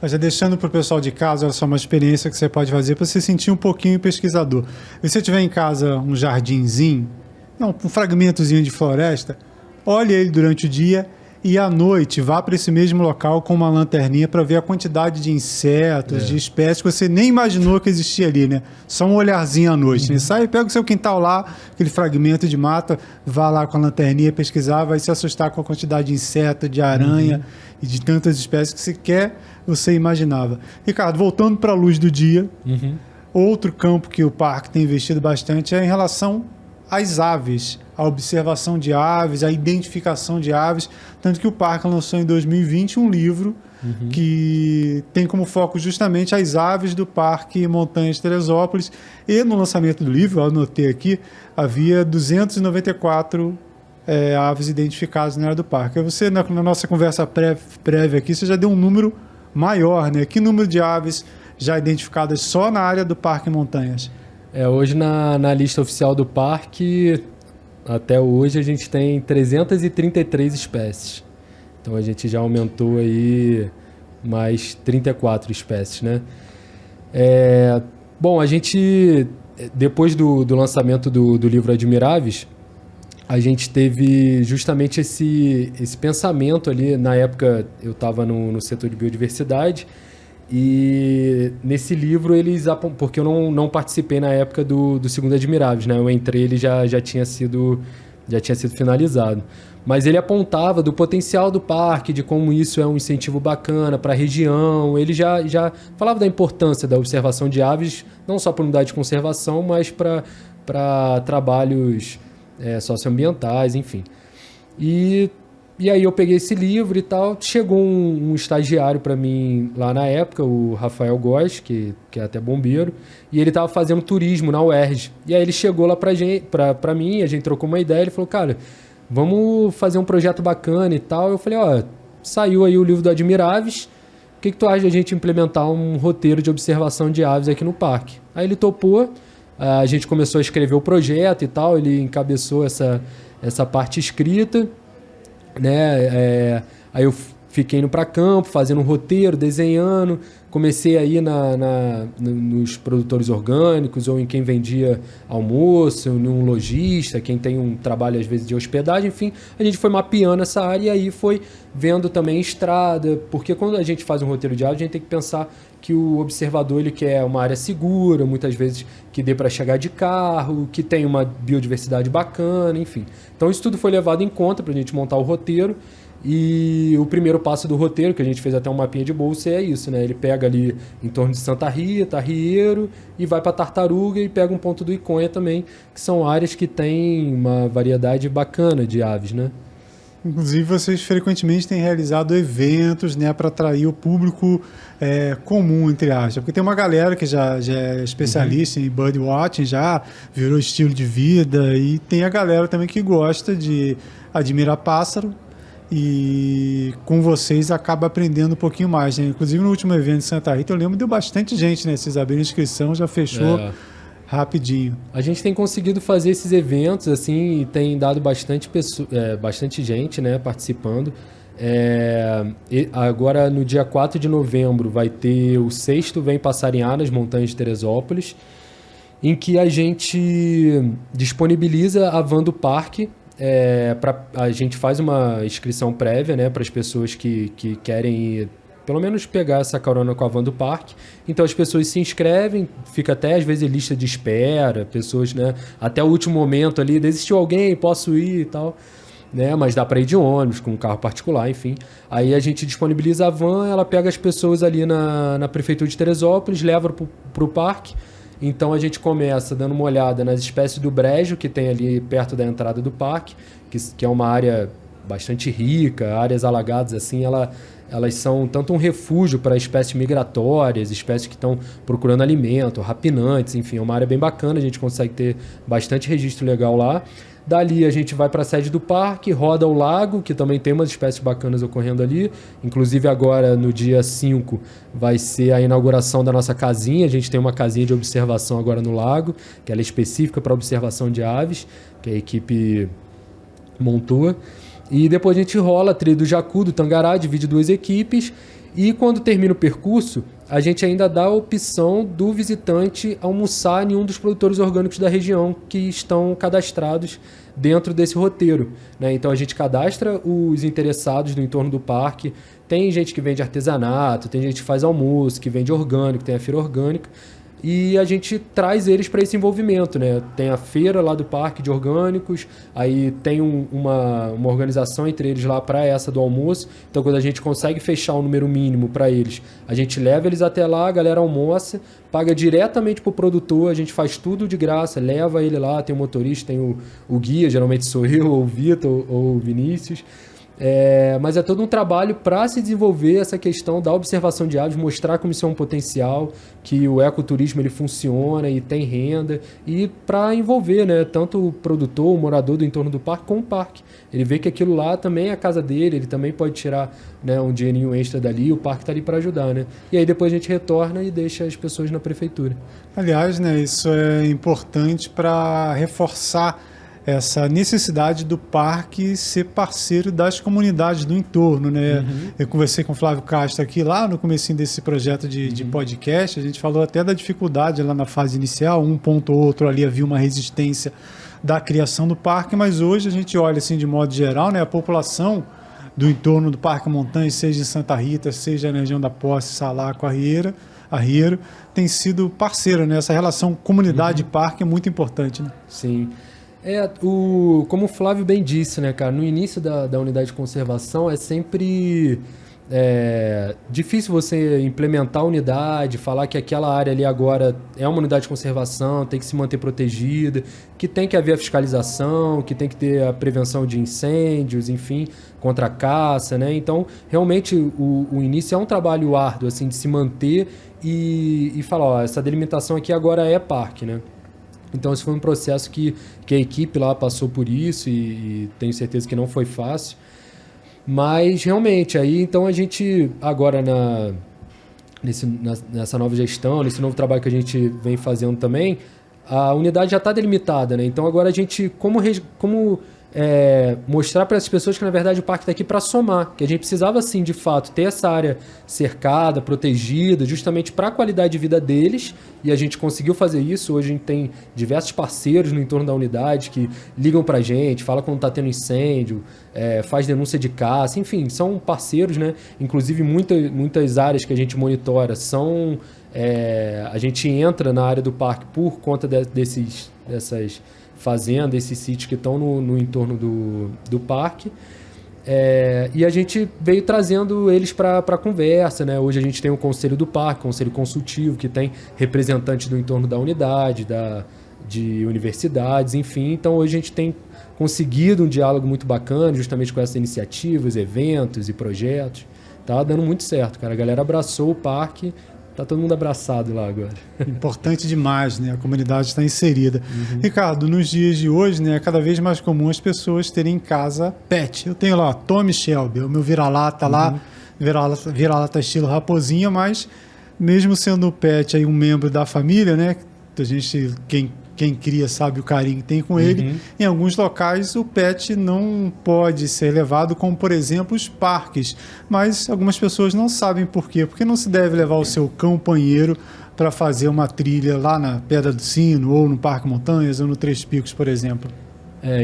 Mas já deixando para o pessoal de casa, olha só, uma experiência que você pode fazer para você sentir um pouquinho pesquisador. Se você tiver em casa um jardinzinho, não, um fragmentozinho de floresta, olhe ele durante o dia e à noite vá para esse mesmo local com uma lanterninha para ver a quantidade de insetos, de espécies que você nem imaginou que existia ali, né? Só um olharzinho à noite, né? Sai, pega o seu quintal lá, aquele fragmento de mata, vá lá com a lanterninha pesquisar, vai se assustar com a quantidade de inseto, de aranha e de tantas espécies que sequer você imaginava. Ricardo, voltando para a luz do dia, outro campo que o parque tem investido bastante é em relação às aves, a observação de aves, a identificação de aves, tanto que o parque lançou em 2020 um livro que tem como foco justamente as aves do Parque Montanhas Teresópolis, e no lançamento do livro, eu anotei aqui, havia 294 aves identificadas na área do parque. Aí você, na nossa conversa prévia aqui, você já deu um número maior, né? Que número de aves já identificadas só na área do Parque Montanhas?
Hoje na lista oficial do parque, até hoje a gente tem 333 espécies. Então a gente já aumentou aí mais 34 espécies, né? Bom, a gente, depois do lançamento do livro Admiráveis, a gente teve justamente esse pensamento ali. Na época eu estava no setor de biodiversidade, e nesse livro porque eu não participei na época do segundo Admiráveis, né? Eu entrei, ele já tinha sido finalizado. Mas ele apontava do potencial do parque, de como isso é um incentivo bacana para a região. Ele já falava da importância da observação de aves, não só para unidade de conservação, mas para trabalhos socioambientais, enfim. E aí eu peguei esse livro e tal, chegou um estagiário para mim lá na época, o Rafael Góes, que é até bombeiro, e ele estava fazendo turismo na UERJ. E aí ele chegou lá para mim, a gente trocou uma ideia, ele falou, cara, vamos fazer um projeto bacana e tal. Eu falei, saiu aí o livro do Admiráveis, o que tu acha de a gente implementar um roteiro de observação de aves aqui no parque? Aí ele topou, a gente começou a escrever o projeto e tal, ele encabeçou essa parte escrita, né? Aí eu fiquei indo para campo, fazendo um roteiro, desenhando, comecei aí nos produtores orgânicos ou em quem vendia almoço, num lojista, quem tem um trabalho às vezes de hospedagem, enfim, a gente foi mapeando essa área e aí foi vendo também estrada, porque quando a gente faz um roteiro de aves, a gente tem que pensar que o observador ele quer uma área segura, muitas vezes que dê para chegar de carro, que tenha uma biodiversidade bacana, enfim. Então isso tudo foi levado em conta para a gente montar o roteiro. E o primeiro passo do roteiro, que a gente fez até um mapinha de bolsa, é isso, né? Ele pega ali em torno de Santa Rita, Arrieiro, e vai para Tartaruga e pega um ponto do Iconha também, que são áreas que têm uma variedade bacana de aves, né?
Inclusive, vocês frequentemente têm realizado eventos, né, para atrair o público comum, entre aspas. Porque tem uma galera que já é especialista em birdwatching, já virou estilo de vida, e tem a galera também que gosta de admirar pássaro, e com vocês acaba aprendendo um pouquinho mais, né? Inclusive, no último evento de Santa Rita, eu lembro, deu bastante gente, né? Vocês abriram a inscrição, já fechou rapidinho. A
gente tem conseguido fazer esses eventos, assim, e tem dado bastante gente, né, participando. Agora, no dia 4 de novembro, vai ter o 6º Vem Passarinhar nas Montanhas de Teresópolis, em que a gente disponibiliza a van do parque. A gente faz uma inscrição prévia, né, para as pessoas que querem ir, pelo menos pegar essa carona com a van do parque. Então as pessoas se inscrevem, fica até às vezes lista de espera, pessoas, né, até o último momento ali, desistiu alguém, posso ir e tal, né, mas dá para ir de ônibus, com um carro particular, enfim. Aí a gente disponibiliza a van, ela pega as pessoas ali na Prefeitura de Teresópolis, leva para o parque. Então a gente começa dando uma olhada nas espécies do brejo que tem ali perto da entrada do parque, que é uma área bastante rica, áreas alagadas assim, elas são tanto um refúgio para espécies migratórias, espécies que estão procurando alimento, rapinantes, enfim, é uma área bem bacana, a gente consegue ter bastante registro legal lá. Dali a gente vai para a sede do parque, roda o lago, que também tem umas espécies bacanas ocorrendo ali. Inclusive agora, no dia 5, vai ser a inauguração da nossa casinha. A gente tem uma casinha de observação agora no lago, que ela é específica para observação de aves, que a equipe montou. E depois a gente rola a trilha do Jacu, do Tangará, divide 2 equipes. E quando termina o percurso, a gente ainda dá a opção do visitante almoçar em um dos produtores orgânicos da região que estão cadastrados dentro desse roteiro, né? Então a gente cadastra os interessados no entorno do parque. Tem gente que vende artesanato, tem gente que faz almoço, que vende orgânico, tem a feira orgânica. E a gente traz eles para esse envolvimento, né? Tem a feira lá do parque de orgânicos, aí tem uma organização entre eles lá para essa do almoço. Então, quando a gente consegue fechar o número mínimo para eles, a gente leva eles até lá, a galera almoça, paga diretamente pro produtor, a gente faz tudo de graça, leva ele lá, tem o motorista, tem o guia, geralmente sou eu, ou o Vitor, ou o Vinícius. Mas é todo um trabalho para se desenvolver essa questão da observação de aves, mostrar como isso é um potencial, que o ecoturismo ele funciona e tem renda, e para envolver, né, tanto o produtor, o morador do entorno do parque com o parque. Ele vê que aquilo lá também é a casa dele, ele também pode tirar, né, um dinheirinho extra dali, o parque está ali para ajudar, né? E aí depois a gente retorna e deixa as pessoas na prefeitura.
Aliás, né, isso é importante para reforçar essa necessidade do parque ser parceiro das comunidades do entorno, né? Uhum. Eu conversei com o Flávio Castro aqui lá no comecinho desse projeto de podcast, a gente falou até da dificuldade lá na fase inicial, um ponto ou outro ali havia uma resistência da criação do parque, mas hoje a gente olha assim de modo geral, né, a população do entorno do Parque Montanha, seja em Santa Rita, seja na região da Posse, Salaco, Arrieiro, tem sido parceira, né? Essa relação comunidade-parque é muito importante, né?
Sim. Como o Flávio bem disse, né, cara, no início da unidade de conservação é sempre difícil você implementar a unidade, falar que aquela área ali agora é uma unidade de conservação, tem que se manter protegida, que tem que haver a fiscalização, que tem que ter a prevenção de incêndios, enfim, contra a caça, né? Então, realmente, o início é um trabalho árduo, assim, de se manter e falar, ó, essa delimitação aqui agora é parque, né? Então, esse foi um processo que a equipe lá passou por isso e tenho certeza que não foi fácil. Mas, realmente, aí, então, a gente, agora nessa nova gestão, nesse novo trabalho que a gente vem fazendo também, a unidade já está delimitada, né? Então, agora a gente, mostrar para as pessoas que, na verdade, o parque está aqui para somar, que a gente precisava, sim, de fato, ter essa área cercada, protegida, justamente para a qualidade de vida deles, e a gente conseguiu fazer isso. Hoje a gente tem diversos parceiros no entorno da unidade que ligam para a gente, falam quando está tendo incêndio, faz denúncia de caça, enfim, são parceiros, né? Inclusive, muitas áreas que a gente monitora são... a gente entra na área do parque por conta dessas fazendas, esses sítios que estão no entorno do parque. E a gente veio trazendo eles para a conversa, né? Hoje a gente tem o Conselho do Parque, Conselho Consultivo, que tem representantes do entorno da unidade, de universidades, enfim. Então hoje a gente tem conseguido um diálogo muito bacana, justamente com essas iniciativas, eventos e projetos. Tá dando muito certo, cara. A galera abraçou o parque. Tá todo mundo abraçado lá agora.
Importante demais, né? A comunidade está inserida. Uhum. Ricardo, nos dias de hoje, né, é cada vez mais comum as pessoas terem em casa pet. Eu tenho lá Tommy Shelby, o meu vira-lata lá, vira-lata estilo raposinha, mas mesmo sendo o pet aí um membro da família, né? A gente, quem cria sabe o carinho que tem com ele. Em alguns locais o pet não pode ser levado, como por exemplo os parques. Mas algumas pessoas não sabem por quê. Porque não se deve levar o seu companheiro para fazer uma trilha lá na Pedra do Sino, ou no Parque Montanhas, ou no Três Picos, por exemplo.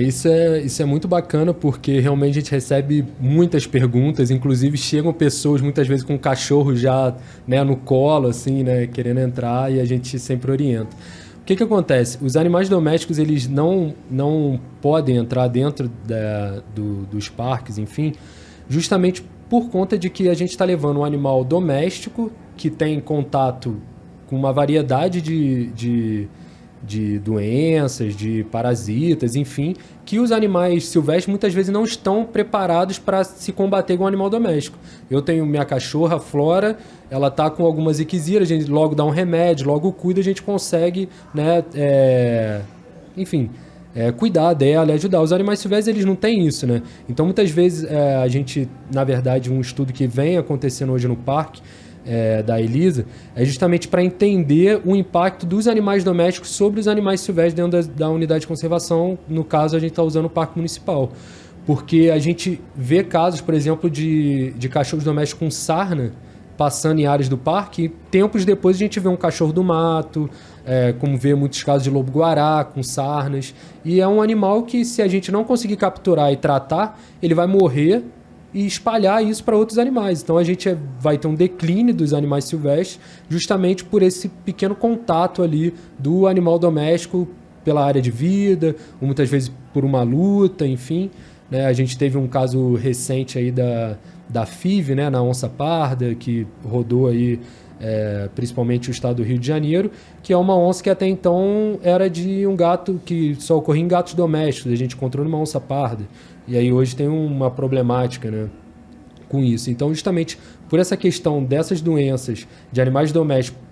Isso é muito bacana, porque realmente a gente recebe muitas perguntas, inclusive chegam pessoas muitas vezes com um cachorro já, né, no colo, assim, né, querendo entrar, e a gente sempre orienta. O que acontece? Os animais domésticos eles não podem entrar dentro dos parques, enfim, justamente por conta de que a gente está levando um animal doméstico que tem contato com uma variedade de doenças, de parasitas, enfim, que os animais silvestres muitas vezes não estão preparados para se combater com o animal doméstico. Eu tenho minha cachorra, a Flora, ela está com algumas ictisias, a gente logo dá um remédio, logo cuida, a gente consegue, né, enfim, cuidar dela e ajudar. Os animais silvestres, eles não têm isso, né? Então, muitas vezes, a gente, na verdade, um estudo que vem acontecendo hoje no parque, da Elisa, é justamente para entender o impacto dos animais domésticos sobre os animais silvestres dentro da unidade de conservação. No caso, a gente está usando o parque municipal. Porque a gente vê casos, por exemplo, de cachorros domésticos com sarna passando em áreas do parque, e tempos depois a gente vê um cachorro do mato, como vê muitos casos de lobo-guará com sarnas. E é um animal que, se a gente não conseguir capturar e tratar, ele vai morrer e espalhar isso para outros animais. Então a gente vai ter um declínio dos animais silvestres justamente por esse pequeno contato ali do animal doméstico pela área de vida, ou muitas vezes por uma luta, enfim. Né? A gente teve um caso recente aí da FIV, né, na onça parda, que rodou aí principalmente o estado do Rio de Janeiro, que é uma onça que até então era de um gato que só ocorria em gatos domésticos. A gente encontrou numa onça parda. E aí hoje tem uma problemática, né, com isso. Então, justamente por essa questão dessas doenças de animais domésticos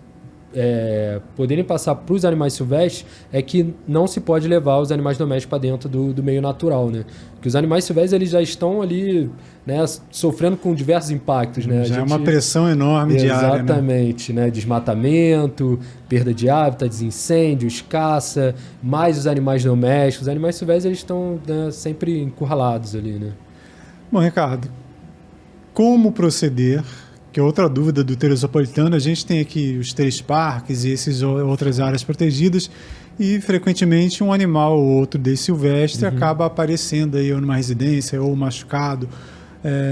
poderem passar para os animais silvestres, é que não se pode levar os animais domésticos para dentro do meio natural, né? Porque os animais silvestres, eles já estão ali, né, sofrendo com diversos impactos, né?
Já é uma pressão enorme diária, né?
Exatamente, né? Desmatamento, perda de hábitats, incêndios, caça, mais os animais domésticos. Os animais silvestres, eles estão, né, sempre encurralados ali, né?
Bom, Ricardo, como proceder? Que é outra dúvida do Teresopolitano, a gente tem aqui os 3 parques e essas outras áreas protegidas, e frequentemente um animal ou outro desse silvestre acaba aparecendo aí ou numa residência ou machucado.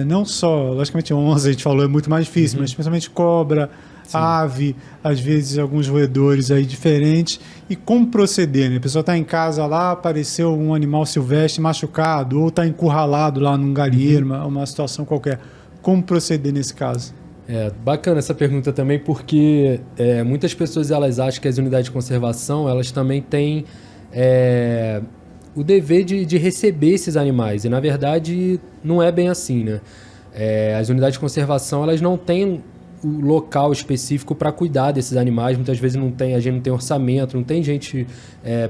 Não só, logicamente, onça, a gente falou, é muito mais difícil, mas principalmente cobra, sim, ave, às vezes alguns roedores aí diferentes. E como proceder, né? A pessoa está em casa lá, apareceu um animal silvestre machucado, ou está encurralado lá num galinheiro, uma situação qualquer. Como proceder nesse caso?
Bacana essa pergunta também, porque muitas pessoas elas acham que as unidades de conservação elas também têm o dever de receber esses animais, e na verdade não é bem assim, né? As unidades de conservação elas não têm o local específico para cuidar desses animais, muitas vezes a gente não tem orçamento, não tem gente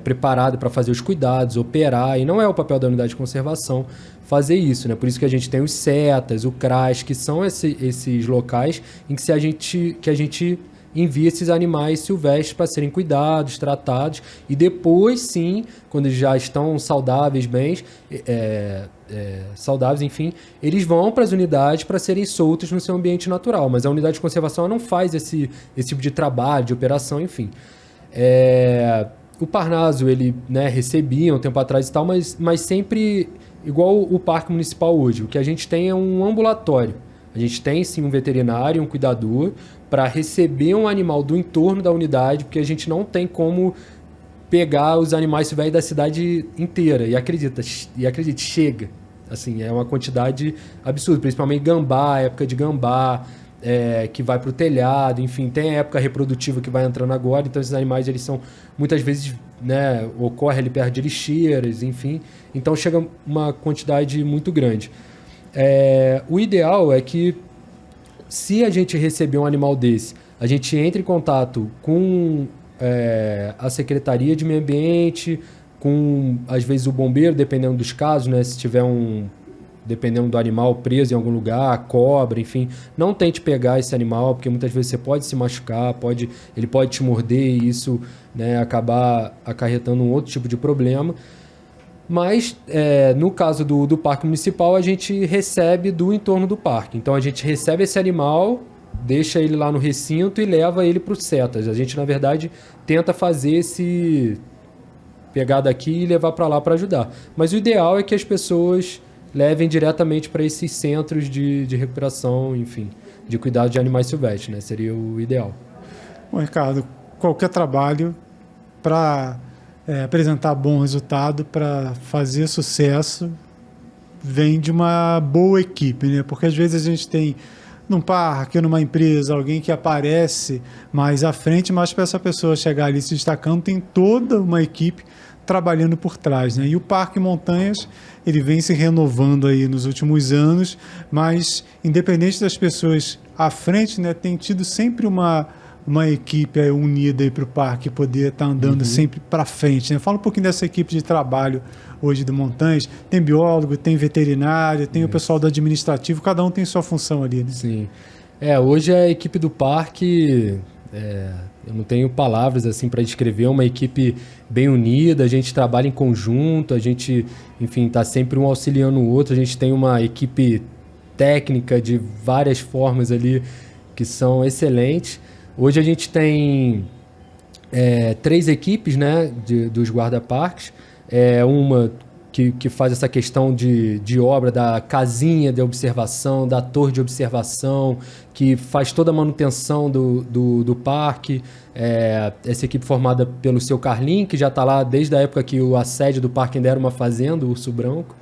preparada para fazer os cuidados, operar, e não é o papel da unidade de conservação fazer isso, né? Por isso que a gente tem os CETAS, o CRAS, que são esses locais em que a gente envia esses animais silvestres para serem cuidados, tratados, e depois sim, quando eles já estão saudáveis, saudáveis, enfim, eles vão para as unidades para serem soltos no seu ambiente natural. Mas a unidade de conservação ela não faz esse tipo de trabalho, de operação, enfim. O Parnaso, ele, né, recebia um tempo atrás e tal, mas sempre igual o Parque Municipal hoje. O que a gente tem é um ambulatório. A gente tem sim um veterinário, um cuidador, para receber um animal do entorno da unidade, porque a gente não tem como pegar os animais silvestres da cidade inteira. E acredite, chega. Assim, é uma quantidade absurda, principalmente gambá, época de gambá, que vai para o telhado, enfim, tem a época reprodutiva que vai entrando agora, então esses animais eles são muitas vezes, né, ocorre ali perto de lixeiras, enfim, então chega uma quantidade muito grande. O ideal é que, se a gente receber um animal desse, a gente entre em contato com a Secretaria de Meio Ambiente, com, às vezes, o bombeiro, dependendo dos casos, né? Se tiver dependendo do animal preso em algum lugar, cobra, enfim, não tente pegar esse animal, porque muitas vezes você pode se machucar, ele pode te morder e isso, né, acabar acarretando um outro tipo de problema. Mas, no caso do parque municipal, a gente recebe do entorno do parque. Então, a gente recebe esse animal, deixa ele lá no recinto e leva ele para o CETAS. A gente, na verdade, tenta fazer pegar daqui e levar para lá para ajudar. Mas o ideal é que as pessoas levem diretamente para esses centros de recuperação, enfim, de cuidado de animais silvestres, né? Seria o ideal.
Bom, Ricardo, qualquer trabalho para apresentar bom resultado, para fazer sucesso, vem de uma boa equipe, né? Porque às vezes a gente tem num parque ou numa empresa alguém que aparece mais à frente, mas para essa pessoa chegar ali se destacando, tem toda uma equipe trabalhando por trás, né? E o Parque Montanhas, ele vem se renovando aí nos últimos anos, mas independente das pessoas à frente, né, tem tido sempre uma uma equipe unida para o parque poder estar andando sempre para frente, né? Fala um pouquinho dessa equipe de trabalho hoje do Montanhas. Tem biólogo, tem veterinário, tem o pessoal do administrativo, cada um tem sua função ali, né?
Sim. Hoje a equipe do parque, eu não tenho palavras assim para descrever, é uma equipe bem unida, a gente trabalha em conjunto, a gente, enfim, está sempre um auxiliando o outro, a gente tem uma equipe técnica de várias formas ali que são excelentes. Hoje a gente tem 3 equipes, né, dos guarda-parques, uma que faz essa questão de obra da casinha de observação, da torre de observação, que faz toda a manutenção do parque. Essa equipe formada pelo seu Carlinhos, que já está lá desde a época que a sede do parque ainda era uma fazenda, o Urso Branco.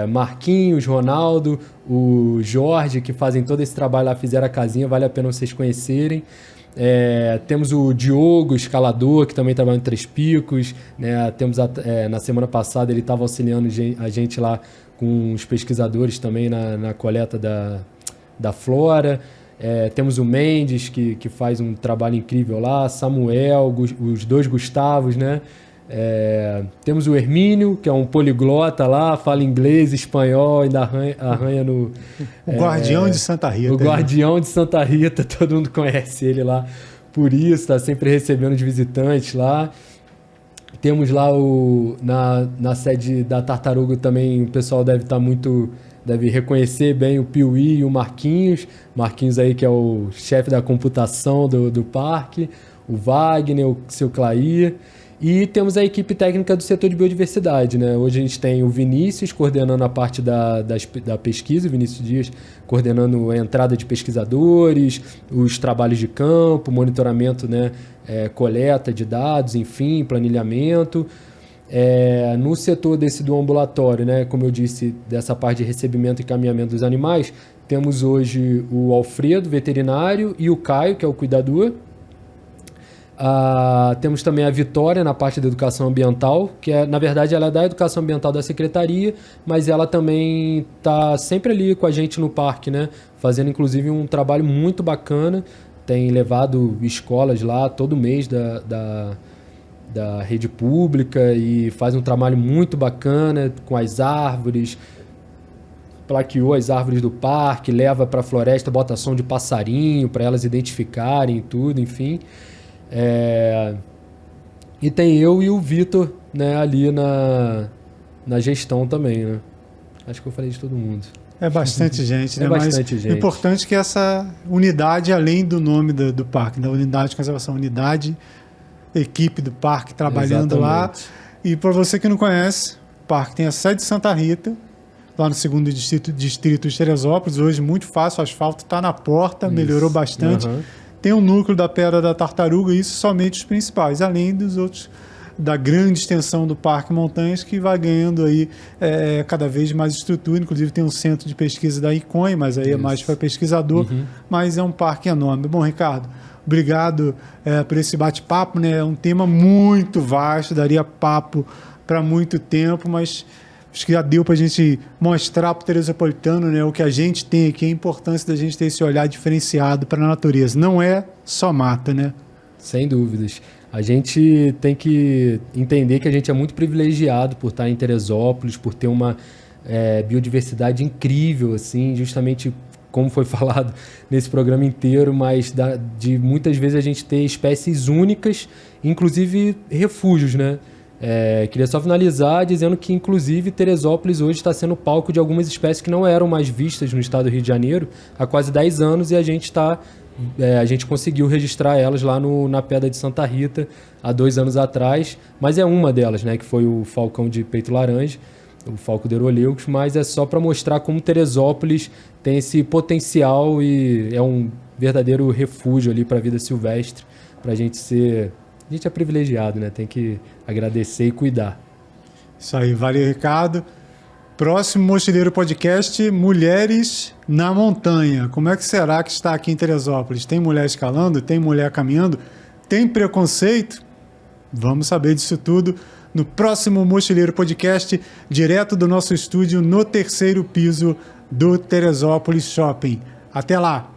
Marquinhos, Ronaldo, o Jorge, que fazem todo esse trabalho lá, fizeram a casinha, vale a pena vocês conhecerem. Temos o Diogo, escalador, que também trabalha em Três Picos, né? Temos na semana passada ele estava auxiliando a gente lá com os pesquisadores também na coleta da flora. Temos o Mendes, que faz um trabalho incrível lá, Samuel, os 2 Gustavos, né? Temos o Hermínio, que é um poliglota lá, fala inglês, espanhol, ainda arranha no...
O Guardião de Santa Rita.
O Guardião de Santa Rita, todo mundo conhece ele lá por isso, está sempre recebendo os visitantes lá. Temos lá na sede da Tartaruga também, o pessoal deve reconhecer bem o Piuí e o Marquinhos. Marquinhos aí que é o chefe da computação do parque, o Wagner, o seu Clair. E temos a equipe técnica do setor de biodiversidade, né? Hoje a gente tem o Vinícius coordenando a parte da pesquisa, o Vinícius Dias coordenando a entrada de pesquisadores, os trabalhos de campo, monitoramento, né? Coleta de dados, enfim, planilhamento. No setor do ambulatório, né? Como eu disse, dessa parte de recebimento e encaminhamento dos animais, temos hoje o Alfredo, veterinário, e o Caio, que é o cuidador. Temos também a Vitória na parte da educação ambiental, que na verdade ela é da educação ambiental da secretaria, mas ela também está sempre ali com a gente no parque, né? Fazendo inclusive um trabalho muito bacana, tem levado escolas lá todo mês da rede pública e faz um trabalho muito bacana com as árvores, plaqueou as árvores do parque, leva para a floresta, bota som de passarinho para elas identificarem tudo, enfim. E tem eu e o Vitor, né, ali na gestão também, né? Acho que eu falei de todo mundo.
É bastante gente, né?
Bastante
Mas
gente.
O importante é que essa unidade, além do nome do parque, da unidade de conservação, unidade, equipe do parque trabalhando lá. E para você que não conhece, o parque tem a sede de Santa Rita, lá no 2º distrito de Teresópolis. Hoje muito fácil, o asfalto está na porta, melhorou bastante. Tem o núcleo da Pedra da Tartaruga, isso somente os principais, além dos outros, da grande extensão do Parque Montanhas, que vai ganhando aí cada vez mais estrutura. Inclusive tem um centro de pesquisa da ICON, mas aí é mais para pesquisador, mas é um parque enorme. Bom, Ricardo, obrigado por esse bate-papo, né? É um tema muito vasto, daria papo para muito tempo, mas acho que já deu para a gente mostrar para o teresopolitano, né, o que a gente tem aqui, a importância da gente ter esse olhar diferenciado para a natureza. Não é só mata, né?
Sem dúvidas. A gente tem que entender que a gente é muito privilegiado por estar em Teresópolis, por ter uma biodiversidade incrível, assim, justamente como foi falado nesse programa inteiro, mas de muitas vezes a gente ter espécies únicas, inclusive refúgios, né? Queria só finalizar dizendo que, inclusive, Teresópolis hoje está sendo palco de algumas espécies que não eram mais vistas no estado do Rio de Janeiro há quase 10 anos e a gente conseguiu registrar elas lá na Pedra de Santa Rita há 2 anos atrás, mas é uma delas, né, que foi o falcão de peito laranja, o falco de Euroleucus, mas é só para mostrar como Teresópolis tem esse potencial e é um verdadeiro refúgio ali para a vida silvestre, para a gente ser... A gente é privilegiado, né? Tem que agradecer e cuidar.
Isso aí, valeu, Ricardo. Próximo Mochileiro Podcast, Mulheres na Montanha. Como é que será que está aqui em Teresópolis? Tem mulher escalando? Tem mulher caminhando? Tem preconceito? Vamos saber disso tudo no próximo Mochileiro Podcast, direto do nosso estúdio no 3º piso do Teresópolis Shopping. Até lá!